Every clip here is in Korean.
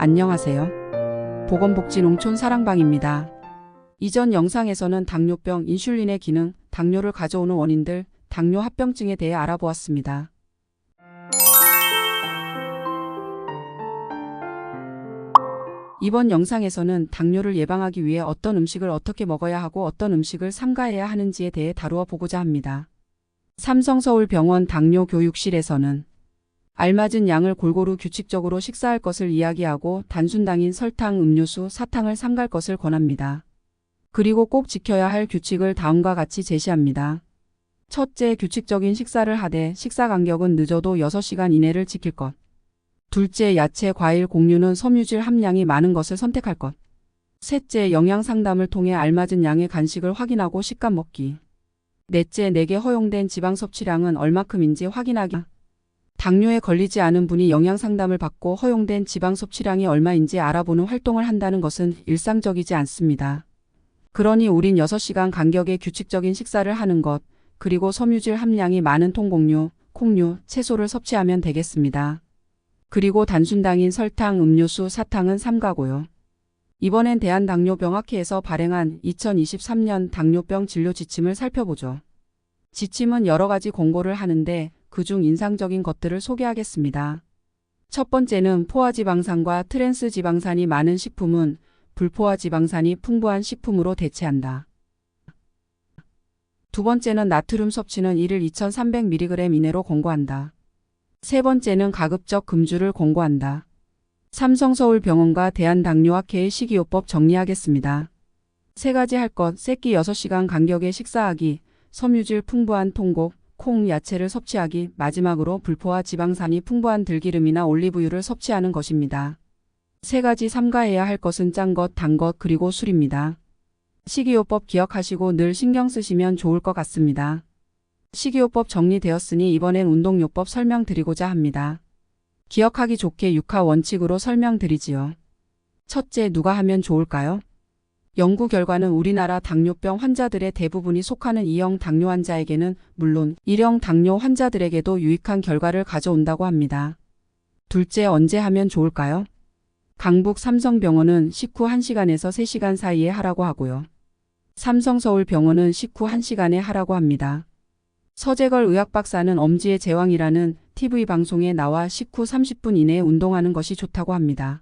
안녕하세요. 보건복지농촌 사랑방입니다. 이전 영상에서는 당뇨병, 인슐린의 기능, 당뇨를 가져오는 원인들, 당뇨 합병증에 대해 알아보았습니다. 이번 영상에서는 당뇨를 예방하기 위해 어떤 음식을 어떻게 먹어야 하고 어떤 음식을 삼가해야 하는지에 대해 다루어 보고자 합니다. 삼성서울병원 당뇨교육실에서는 알맞은 양을 골고루 규칙적으로 식사할 것을 이야기하고 단순당인 설탕, 음료수, 사탕을 삼갈 것을 권합니다. 그리고 꼭 지켜야 할 규칙을 다음과 같이 제시합니다. 첫째, 규칙적인 식사를 하되 식사 간격은 늦어도 6시간 이내를 지킬 것. 둘째, 야채, 과일, 곡류는 섬유질 함량이 많은 것을 선택할 것. 셋째, 영양 상담을 통해 알맞은 양의 간식을 확인하고 식감 먹기. 넷째, 내게 허용된 지방 섭취량은 얼마큼인지 확인하기. 당뇨에 걸리지 않은 분이 영양 상담을 받고 허용된 지방 섭취량이 얼마인지 알아보는 활동을 한다는 것은 일상적이지 않습니다. 그러니 우린 6시간 간격의 규칙적인 식사를 하는 것, 그리고 섬유질 함량이 많은 통곡류, 콩류, 채소를 섭취하면 되겠습니다. 그리고 단순당인 설탕, 음료수, 사탕은 삼가고요. 이번엔 대한당뇨병학회에서 발행한 2023년 당뇨병 진료 지침을 살펴보죠. 지침은 여러 가지 권고를 하는데 그중 인상적인 것들을 소개하겠습니다. 첫 번째는 포화지방산과 트랜스지방산이 많은 식품은 불포화지방산이 풍부한 식품으로 대체한다. 두 번째는 나트륨 섭취는 1일 2300mg 이내로 권고한다. 세 번째는 가급적 금주를 권고한다. 삼성서울병원과 대한당뇨학회의 식이요법 정리하겠습니다. 세 가지 할 것, 새끼 6시간 간격의 식사하기, 섬유질 풍부한 통곡, 콩, 야채를 섭취하기, 마지막으로 불포화 지방산이 풍부한 들기름이나 올리브유를 섭취하는 것입니다. 세 가지 삼가해야 할 것은 짠 것, 단 것, 그리고 술입니다. 식이요법 기억하시고 늘 신경 쓰시면 좋을 것 같습니다. 식이요법 정리되었으니 이번엔 운동요법 설명드리고자 합니다. 기억하기 좋게 6하 원칙으로 설명드리지요. 첫째, 누가 하면 좋을까요? 연구 결과는 우리나라 당뇨병 환자들의 대부분이 속하는 2형 당뇨 환자에게는 물론 1형 당뇨 환자들에게도 유익한 결과를 가져온다고 합니다. 둘째, 언제 하면 좋을까요? 강북 삼성병원은 식후 1시간에서 3시간 사이에 하라고 하고요. 삼성서울병원은 식후 1시간에 하라고 합니다. 서재걸 의학박사는 엄지의 제왕이라는 TV 방송에 나와 식후 30분 이내에 운동하는 것이 좋다고 합니다.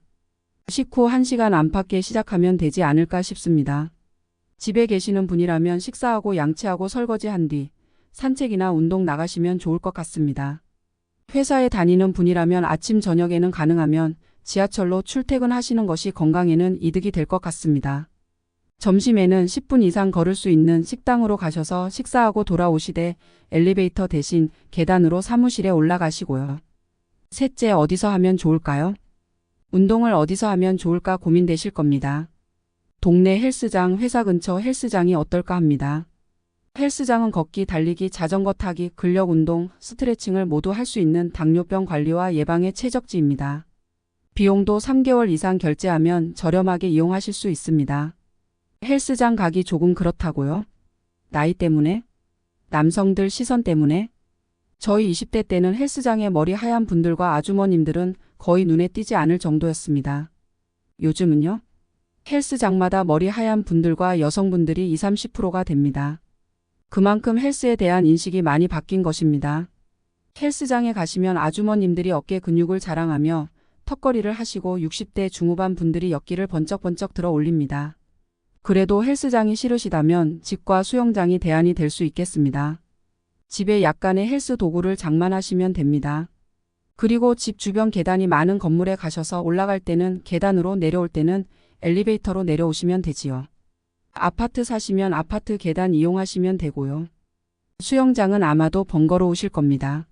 식후 1시간 안팎에 시작하면 되지 않을까 싶습니다. 집에 계시는 분이라면 식사하고 양치하고 설거지한 뒤 산책이나 운동 나가시면 좋을 것 같습니다. 회사에 다니는 분이라면 아침 저녁에는 가능하면 지하철로 출퇴근하시는 것이 건강에는 이득이 될 것 같습니다. 점심에는 10분 이상 걸을 수 있는 식당으로 가셔서 식사하고 돌아오시되 엘리베이터 대신 계단으로 사무실에 올라가시고요. 셋째, 어디서 하면 좋을까요? 운동을 어디서 하면 좋을까 고민되실 겁니다. 동네 헬스장, 회사 근처 헬스장이 어떨까 합니다. 헬스장은 걷기, 달리기, 자전거 타기, 근력 운동, 스트레칭을 모두 할 수 있는 당뇨병 관리와 예방의 최적지입니다. 비용도 3개월 이상 결제하면 저렴하게 이용하실 수 있습니다. 헬스장 가기 조금 그렇다고요? 나이 때문에? 남성들 시선 때문에? 저희 20대 때는 헬스장에 머리 하얀 분들과 아주머님들은 거의 눈에 띄지 않을 정도였습니다. 요즘은요? 헬스장마다 머리 하얀 분들과 여성분들이 20-30%가 됩니다. 그만큼 헬스에 대한 인식이 많이 바뀐 것입니다. 헬스장에 가시면 아주머님들이 어깨 근육을 자랑하며 턱걸이를 하시고 60대 중후반 분들이 역기를 번쩍번쩍 들어 올립니다. 그래도 헬스장이 싫으시다면 집과 수영장이 대안이 될 수 있겠습니다. 집에 약간의 헬스 도구를 장만하시면 됩니다. 그리고 집 주변 계단이 많은 건물에 가셔서 올라갈 때는 계단으로 내려올 때는 엘리베이터로 내려오시면 되지요. 아파트 사시면 아파트 계단 이용하시면 되고요. 수영장은 아마도 번거로우실 겁니다.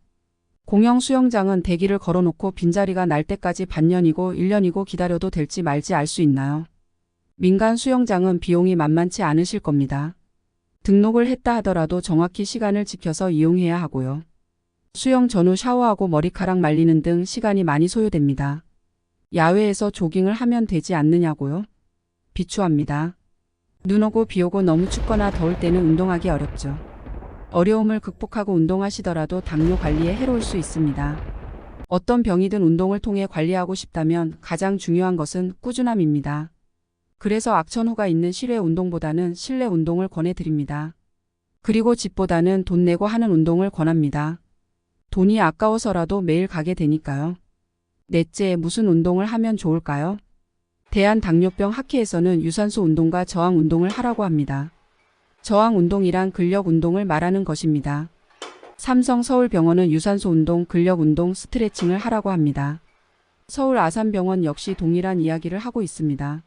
공영 수영장은 대기를 걸어놓고 빈자리가 날 때까지 반년이고 1년이고 기다려도 될지 말지 알 수 있나요? 민간 수영장은 비용이 만만치 않으실 겁니다. 등록을 했다 하더라도 정확히 시간을 지켜서 이용해야 하고요. 수영 전후 샤워하고 머리카락 말리는 등 시간이 많이 소요됩니다. 야외에서 조깅을 하면 되지 않느냐고요? 비추합니다. 눈 오고 비 오고 너무 춥거나 더울 때는 운동하기 어렵죠. 어려움을 극복하고 운동하시더라도 당뇨 관리에 해로울 수 있습니다. 어떤 병이든 운동을 통해 관리하고 싶다면 가장 중요한 것은 꾸준함입니다. 그래서 악천후가 있는 실외 운동보다는 실내 운동을 권해드립니다. 그리고 집보다는 돈 내고 하는 운동을 권합니다. 돈이 아까워서라도 매일 가게 되니까요. 넷째, 무슨 운동을 하면 좋을까요? 대한당뇨병 학회에서는 유산소 운동과 저항 운동을 하라고 합니다. 저항 운동이란 근력 운동을 말하는 것입니다. 삼성서울병원은 유산소 운동, 근력 운동, 스트레칭을 하라고 합니다. 서울 아산병원 역시 동일한 이야기를 하고 있습니다.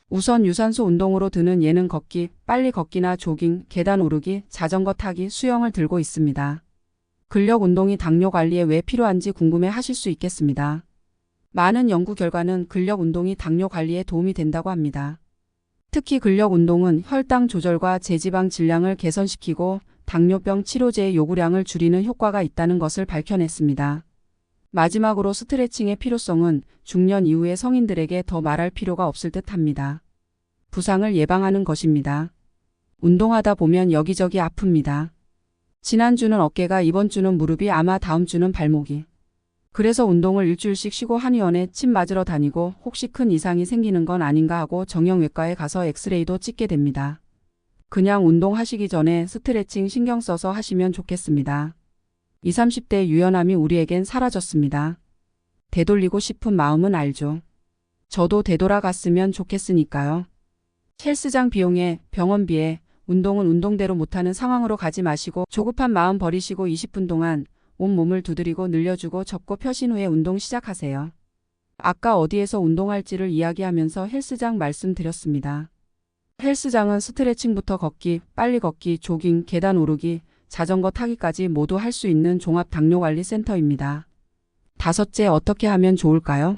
우선 유산소 운동으로 드는 예는 걷기, 빨리 걷기나 조깅, 계단 오르기, 자전거 타기, 수영을 들고 있습니다. 근력 운동이 당뇨 관리에 왜 필요한지 궁금해 하실 수 있겠습니다. 많은 연구 결과는 근력 운동이 당뇨 관리에 도움이 된다고 합니다. 특히 근력 운동은 혈당 조절과 제지방 질량을 개선시키고 당뇨병 치료제의 요구량을 줄이는 효과가 있다는 것을 밝혀냈습니다. 마지막으로 스트레칭의 필요성은 중년 이후의 성인들에게 더 말할 필요가 없을 듯합니다. 부상을 예방하는 것입니다. 운동하다 보면 여기저기 아픕니다. 지난주는 어깨가, 이번 주는 무릎이, 아마 다음 주는 발목이. 그래서 운동을 일주일씩 쉬고 한의원에 침 맞으러 다니고 혹시 큰 이상이 생기는 건 아닌가 하고 정형외과에 가서 엑스레이도 찍게 됩니다. 그냥 운동하시기 전에 스트레칭 신경 써서 하시면 좋겠습니다. 20, 30대 유연함이 우리에겐 사라졌습니다. 되돌리고 싶은 마음은 알죠. 저도 되돌아갔으면 좋겠으니까요. 헬스장 비용에, 병원비에, 운동은 운동대로 못하는 상황으로 가지 마시고 조급한 마음 버리시고 20분 동안 온몸을 두드리고 늘려주고 접고 펴신 후에 운동 시작하세요. 아까 어디에서 운동할지를 이야기하면서 헬스장 말씀드렸습니다. 헬스장은 스트레칭부터 걷기, 빨리 걷기, 조깅, 계단 오르기, 자전거 타기까지 모두 할 수 있는 종합 당뇨관리센터입니다. 다섯째, 어떻게 하면 좋을까요?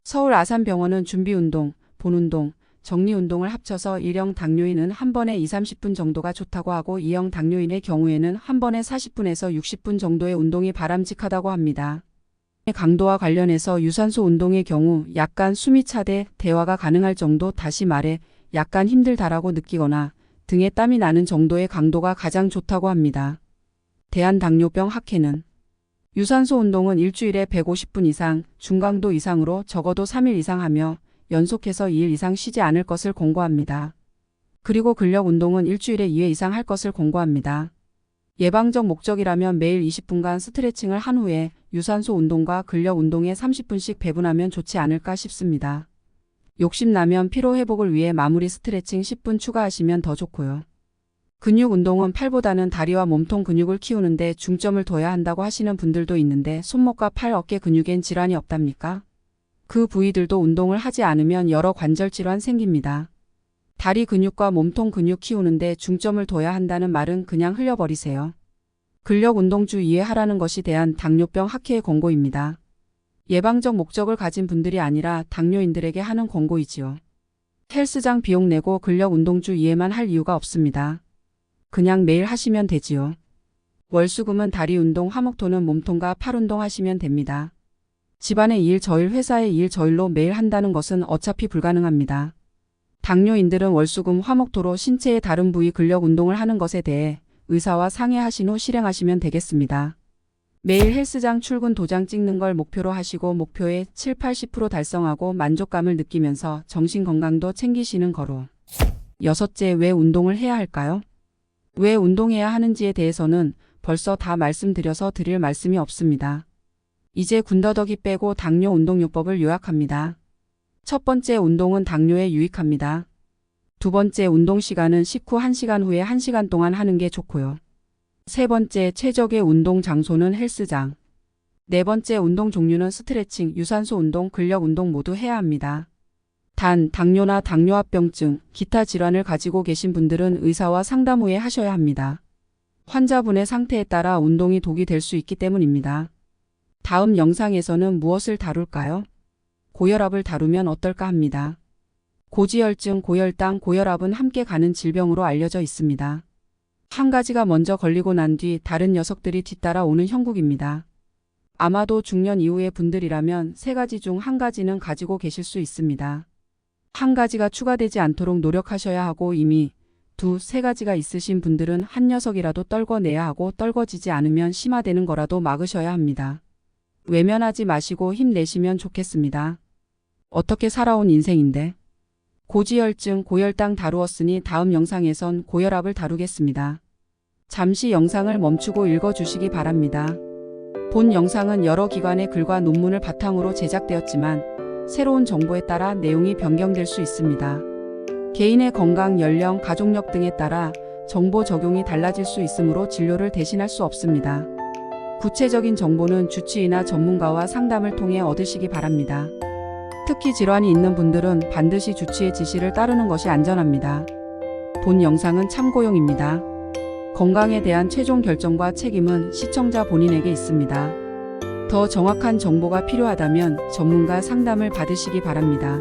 서울 아산병원은 준비운동, 본운동, 정리운동을 합쳐서 1형 당뇨인은 한 번에 20, 30분 정도가 좋다고 하고 2형 당뇨인의 경우에는 한 번에 40분에서 60분 정도의 운동이 바람직하다고 합니다. 강도와 관련해서 유산소 운동의 경우 약간 숨이 차대 대화가 가능할 정도, 다시 말해 약간 힘들다라고 느끼거나 등에 땀이 나는 정도의 강도가 가장 좋다고 합니다. 대한당뇨병 학회는 유산소 운동은 일주일에 150분 이상, 중강도 이상으로 적어도 3일 이상 하며 연속해서 2일 이상 쉬지 않을 것을 권고합니다. 그리고 근력 운동은 일주일에 2회 이상 할 것을 권고합니다. 예방적 목적이라면 매일 20분간 스트레칭을 한 후에 유산소 운동과 근력 운동에 30분씩 배분하면 좋지 않을까 싶습니다. 욕심나면 피로 회복을 위해 마무리 스트레칭 10분 추가하시면 더 좋고요. 근육 운동은 팔보다는 다리와 몸통 근육을 키우는데 중점을 둬야 한다고 하시는 분들도 있는데 손목과 팔, 어깨 근육엔 질환이 없답니까? 그 부위들도 운동을 하지 않으면 여러 관절 질환 생깁니다. 다리 근육과 몸통 근육 키우는데 중점을 둬야 한다는 말은 그냥 흘려버리세요. 근력 운동주 2회 하라는 것이 대한당뇨병 학회의 권고입니다. 예방적 목적을 가진 분들이 아니라 당뇨인들에게 하는 권고이지요. 헬스장 비용 내고 근력 운동주 2회만 할 이유가 없습니다. 그냥 매일 하시면 되지요. 월수금은 다리 운동, 화목토는 몸통과 팔 운동 하시면 됩니다. 집안에 2일 저일, 회사에 2일 저일로 매일 한다는 것은 어차피 불가능합니다. 당뇨인들은 월수금, 화목토로 신체의 다른 부위 근력 운동을 하는 것에 대해 의사와 상의하신 후 실행하시면 되겠습니다. 매일 헬스장 출근 도장 찍는 걸 목표로 하시고 목표의 7, 80% 달성하고 만족감을 느끼면서 정신 건강도 챙기시는 거로. 여섯째, 왜 운동을 해야 할까요? 왜 운동해야 하는지에 대해서는 벌써 다 말씀드려서 드릴 말씀이 없습니다. 이제 군더더기 빼고 당뇨 운동요법을 요약합니다. 첫 번째, 운동은 당뇨에 유익합니다. 두 번째, 운동 시간은 식후 1시간 후에 1시간 동안 하는 게 좋고요. 세 번째, 최적의 운동 장소는 헬스장. 네 번째, 운동 종류는 스트레칭, 유산소 운동, 근력 운동 모두 해야 합니다. 단, 당뇨나 당뇨합병증, 기타 질환을 가지고 계신 분들은 의사와 상담 후에 하셔야 합니다. 환자분의 상태에 따라 운동이 독이 될 수 있기 때문입니다. 다음 영상에서는 무엇을 다룰까요? 고혈압을 다루면 어떨까 합니다. 고지혈증, 고혈당, 고혈압은 함께 가는 질병으로 알려져 있습니다. 한 가지가 먼저 걸리고 난 뒤 다른 녀석들이 뒤따라 오는 형국입니다. 아마도 중년 이후의 분들이라면 세 가지 중 한 가지는 가지고 계실 수 있습니다. 한 가지가 추가되지 않도록 노력하셔야 하고 이미 두, 세 가지가 있으신 분들은 한 녀석이라도 떨궈내야 하고 떨궈지지 않으면 심화되는 거라도 막으셔야 합니다. 외면하지 마시고 힘내시면 좋겠습니다. 어떻게 살아온 인생인데. 고지혈증, 고혈당 다루었으니 다음 영상에선 고혈압을 다루겠습니다. 잠시 영상을 멈추고 읽어주시기 바랍니다. 본 영상은 여러 기관의 글과 논문을 바탕으로 제작되었지만 새로운 정보에 따라 내용이 변경될 수 있습니다. 개인의 건강, 연령, 가족력 등에 따라 정보 적용이 달라질 수 있으므로 진료를 대신할 수 없습니다. 구체적인 정보는 주치의나 전문가와 상담을 통해 얻으시기 바랍니다. 특히 질환이 있는 분들은 반드시 주치의 지시를 따르는 것이 안전합니다. 본 영상은 참고용입니다. 건강에 대한 최종 결정과 책임은 시청자 본인에게 있습니다. 더 정확한 정보가 필요하다면 전문가 상담을 받으시기 바랍니다.